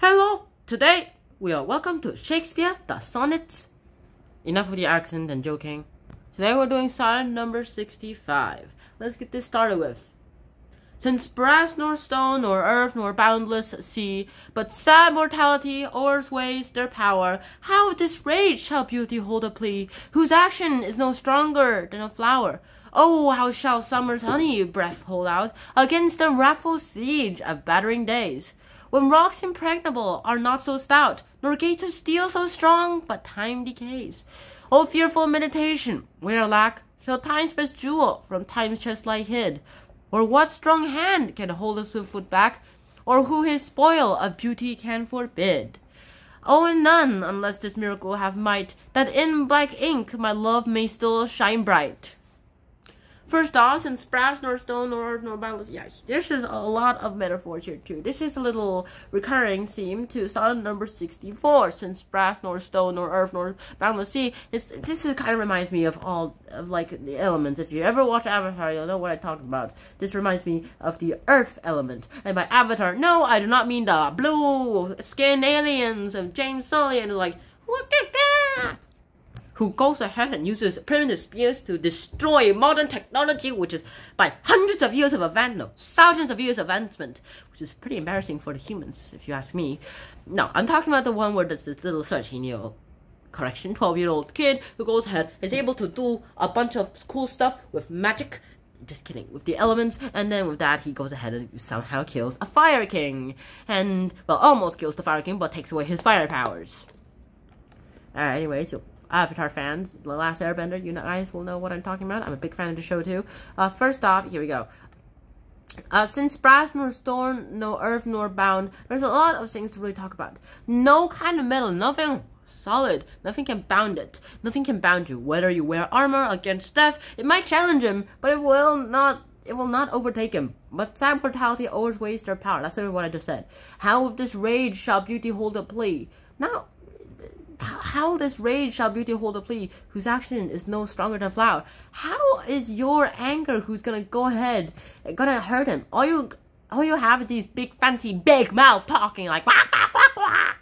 Hello! Today, we are welcome to Shakespeare, the Sonnets. Enough with the accent and joking. Today we're doing sonnet number 65. Let's get this started with. Since brass nor stone nor earth nor boundless sea, but sad mortality o'ersweighs their power, how with this rage shall beauty hold a plea, whose action is no stronger than a flower? Oh, how shall summer's honey breath hold out against the wrathful siege of battering days? When rocks impregnable are not so stout, nor gates of steel so strong, but time decays. O fearful meditation, where lack shall time's best jewel from time's chest lie hid? Or what strong hand can hold a swift foot back, or who his spoil of beauty can forbid? Oh, and none, unless this miracle have might, that in black ink my love may still shine bright. First off, since brass nor stone nor earth nor boundless, yeah, this is a lot of metaphors here too. This is a little recurring theme to sonnet number 64. Since brass nor stone nor earth nor boundless sea, this kind of reminds me of all of like the elements. If you ever watch Avatar, you'll know what I talked about. This reminds me of the earth element. And by Avatar, no, I do not mean the blue skinned aliens of James Sully and like, look at that! Who goes ahead and uses primitive spears to destroy modern technology, which is by hundreds of years of thousands of years of advancement, which is pretty embarrassing for the humans, if you ask me. No, I'm talking about the one where there's this little 12-year-old kid who goes ahead, is able to do a bunch of cool stuff with magic, just kidding, with the elements, and then with that he goes ahead and somehow kills a Fire King, and, well, almost kills the Fire King, but takes away his fire powers. Alright, anyway, so Avatar fans, The Last Airbender, you guys will know what I'm talking about. I'm a big fan of the show too. First off, here we go. Since brass nor stone, no earth nor bound, there's a lot of things to really talk about. No kind of metal, nothing solid, nothing can bound it. Nothing can bound you. Whether you wear armor against death, it might challenge him, but it will not overtake him. But sad mortality always wastes their power. That's what I just said. How with this rage shall beauty hold a plea? Now, how this rage shall beauty hold a plea, whose action is no stronger than flower? How is your anger who's gonna go ahead, gonna hurt him? All you have is these big fancy big mouth talking like wah, wah, wah, wah.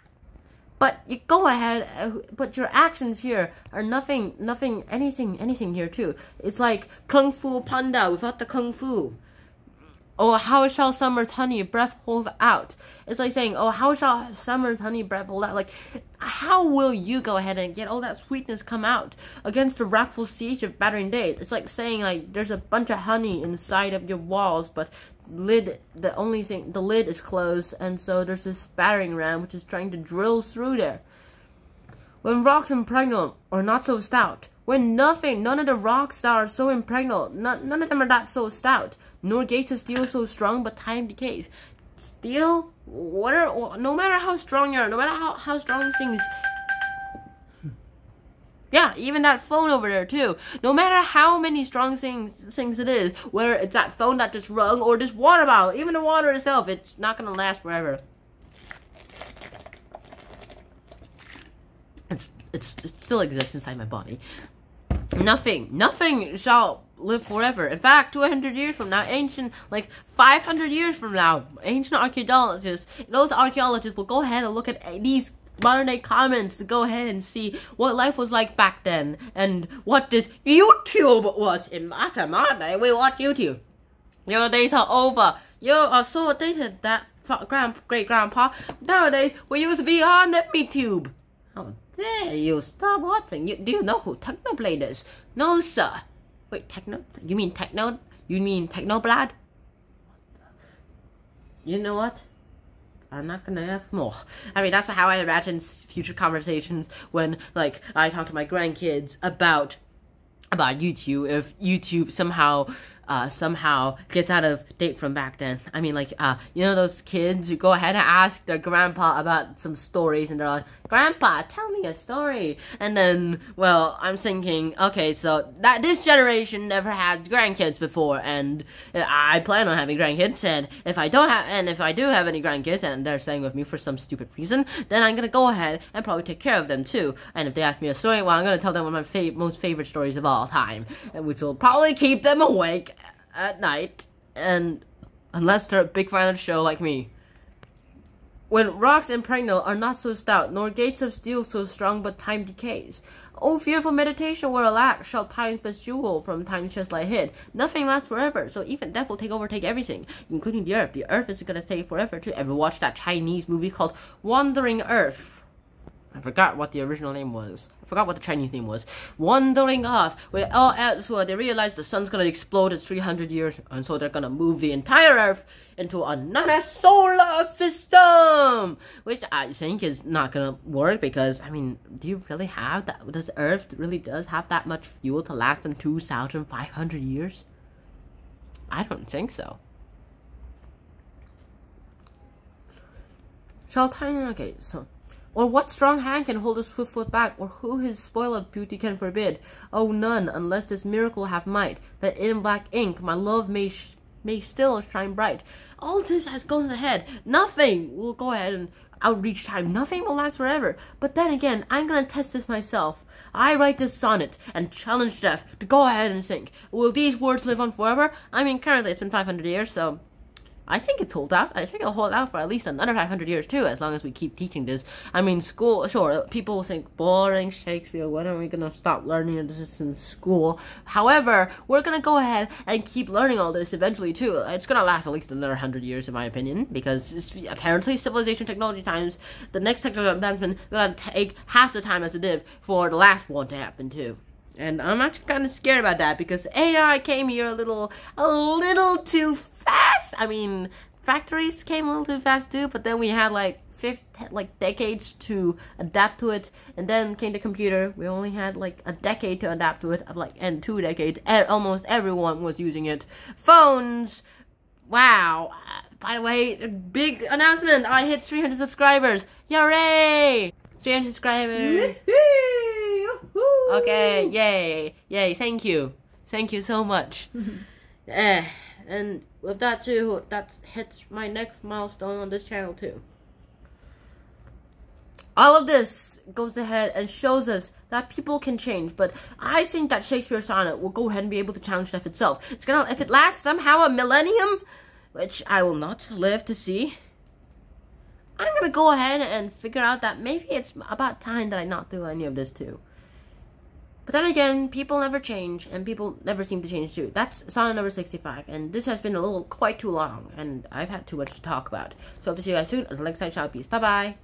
But you go ahead, but your actions here are nothing, anything here too. It's like Kung Fu Panda without the Kung Fu. Oh, how shall summer's honey breath hold out? It's like saying, oh, how shall summer's honey breath hold out? Like, how will you go ahead and get all that sweetness come out against the wrathful siege of battering days? It's like saying, like, there's a bunch of honey inside of your walls, but the lid is closed, and so there's this battering ram which is trying to drill through there. When rocks impregnable are not so stout, when none of the rocks that are so impregnable, none of them are that so stout, nor gates of steel so strong, but time decays. Steel, no matter how strong you are, no matter how strong things, yeah, even that phone over there too, no matter how many strong things it is, whether it's that phone that just rung, or this water bottle, even the water itself, it's not gonna last forever. It still exists inside my body. Nothing shall live forever. In fact, 200 years from now, like 500 years from now, ancient archaeologists, those archaeologists will go ahead and look at these modern day comments to go ahead and see what life was like back then, and what this YouTube was. In my day, we watch YouTube. Your days are over. You are so dated that great-grandpa. Nowadays, we use VR and MeTube. How dare you stop watching? Do you know who Technoblade is? No, sir. Wait, Techno? You mean Techno? You mean Technoblad? You know what? I'm not gonna ask more. I mean, that's how I imagine future conversations when, like, I talk to my grandkids about YouTube, if YouTube somehow gets out of date from back then. I mean, like, you know those kids who go ahead and ask their grandpa about some stories, and they're like, Grandpa, tell me a story. And then, well, I'm thinking, okay, so this generation never had grandkids before, and I plan on having grandkids, and if I do have any grandkids, and they're staying with me for some stupid reason, then I'm gonna go ahead and probably take care of them too. And if they ask me a story, well, I'm gonna tell them one of my most favorite stories of all time, which will probably keep them awake at night, and unless they're a big fan of the show like me. When rocks impregnable are not so stout, nor gates of steel so strong, but time decays. O fearful meditation where alack shall time's best jewel from time's chest lie hid. Nothing lasts forever, so even death will overtake everything, including the earth. The earth is gonna stay forever too. Ever watch that Chinese movie called Wandering Earth? I forgot what the original name was. I forgot what the Chinese name was. Wandering off. So they realize the sun's gonna explode in 300 years, and so they're gonna move the entire Earth into another solar system, which I think is not gonna work because, I mean, do you really have that? Does Earth really does have that much fuel to last them 2,500 years? I don't think so. Okay, so. Or what strong hand can hold a swift foot back, or who his spoil of beauty can forbid? Oh, none, unless this miracle have might, that in black ink my love may still shine bright. All this has gone ahead. Nothing will go ahead and outreach time. Nothing will last forever. But then again, I'm gonna test this myself. I write this sonnet and challenge death to go ahead and sing. Will these words live on forever? I mean, currently it's been 500 years, so I think it's hold out. I think it'll hold out for at least another 500 years too, as long as we keep teaching this. I mean, school, sure, people will think, boring Shakespeare, when are we gonna stop learning this in school? However, we're gonna go ahead and keep learning all this eventually too. It's gonna last at least another 100 years, in my opinion, because apparently civilization technology times, the next technological advancement is gonna take half the time as it did for the last one to happen too. And I'm actually kind of scared about that because AI came here a little too fast. I mean, factories came a little too fast too, but then we had like decades to adapt to it, and then came the computer. We only had like a decade to adapt to it, and 2 decades. Almost everyone was using it. Phones. Wow. By the way, big announcement. I hit 300 subscribers. Yay! 300 subscribers. Okay, yay, thank you so much. And with that too, that hits my next milestone on this channel too. All of this goes ahead and shows us that people can change, but I think that Shakespeare sonnet will go ahead and be able to challenge death itself. It's gonna, if it lasts somehow a millennium, which I will not live to see, I'm gonna go ahead and figure out that maybe it's about time that I not do any of this too. But then again, people never change, and people never seem to change too. That's sonnet number 65, and this has been a little quite too long, and I've had too much to talk about. So hope to see you guys soon. Until next time, shout peace. Bye bye.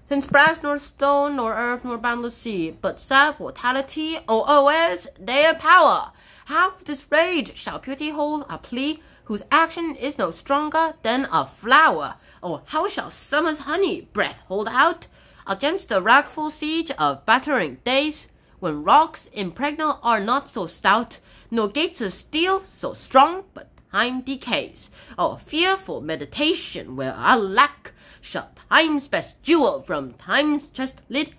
Since brass nor stone nor earth nor boundless sea, but sad mortality, OOS, their power. How this rage shall purity hold a plea, whose action is no stronger than a flower? Or how shall summer's honey breath hold out against the wrathful siege of battering days? When rocks impregnable are not so stout, nor gates of steel so strong, but time decays. Oh, fearful meditation, where alack shall time's best jewel from time's chest lid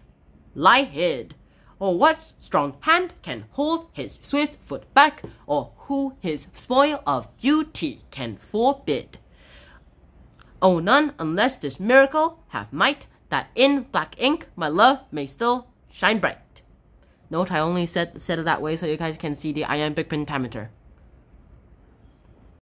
lie hid. Or what strong hand can hold his swift foot back, or who his spoil of duty can forbid? Oh, none, unless this miracle have might, that in black ink my love may still shine bright. Note, I only said it that way so you guys can see the iambic pentameter.